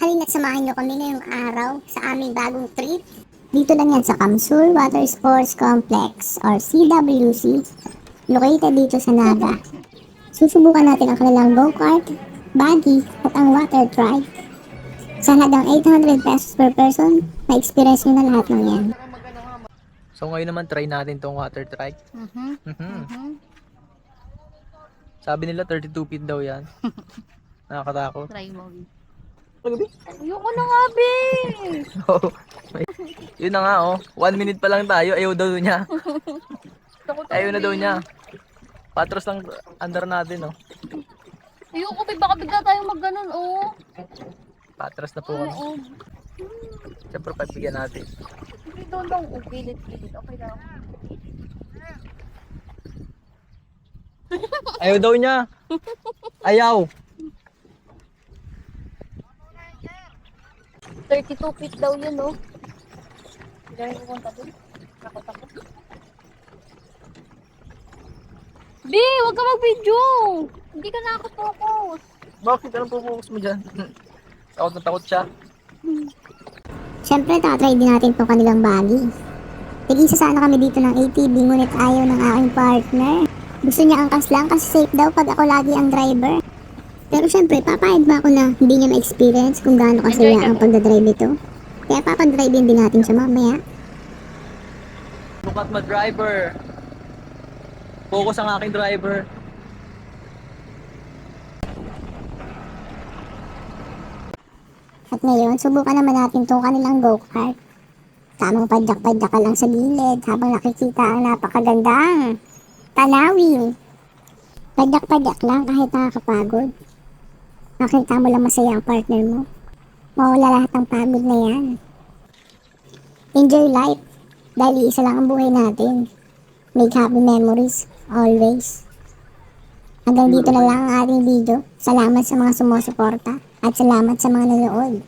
halina't samahan nyo kami ngayong araw sa aming bagong trip. Dito lang yan sa Kamsul Water Sports Complex or CWC, located dito sa Naga. Susubukan natin ang kanilang go-kart, buggy at ang water trike. Sa halagang 800 pesos per person, ma-experience nyo na lahat ng yan. So ngayon naman try natin tong water trike. Sabi nila 32 feet daw yan. Nakakatakot. Try mo. Gabi? Ayoko na nga, be! Oo. Yun na nga oh. 1 minute pa lang tayo. Ayaw daw niya. Ayaw na daw niya. Patros lang under natin oh. Ayoko, be. Baka bigla tayong mag-ganon, oh. Patros na po kami. Oo. Siyempre pagbigyan natin. Hindi doon daw, oh. Pilit. Okay lang. Ayaw daw niya. Ayaw. 32 feet daw yun, oh. Bigay ko kung tabi. Nakot ako. Be, huwag ka mag-video! Hindi ka nakaka-focus. Bakit? Anong pupukus mo dyan? Takot na takot siya. Siyempre, tatry din natin itong kanilang buggy. Tig-isa sana kami dito ng ATV, ngunit ayaw ng aking partner. Gusto niya angkas lang kasi safe daw pag ako lagi ang driver. Pero syempre, papayag ba ako na hindi niya ma-experience kung gaano kasaya ang pagdadrive ito? Kaya papag-drive din natin siya mamaya. Look at my driver. Focus ang aking driver. At ngayon, subukan naman natin itong kanilang go-kart. Tamang padyak-padyak ka lang sa gilid habang nakikita ang napakagandang tanawin. Padyak-padyak lang kahit nakakapagod. Makita mo lang masaya ang partner mo. Mawala lahat ng pagod na yan. Enjoy life. Dahil isa lang ang buhay natin. Make happy memories. Always. Hanggang dito na lang ang ating video. Salamat sa mga sumusuporta. At salamat sa mga nanood.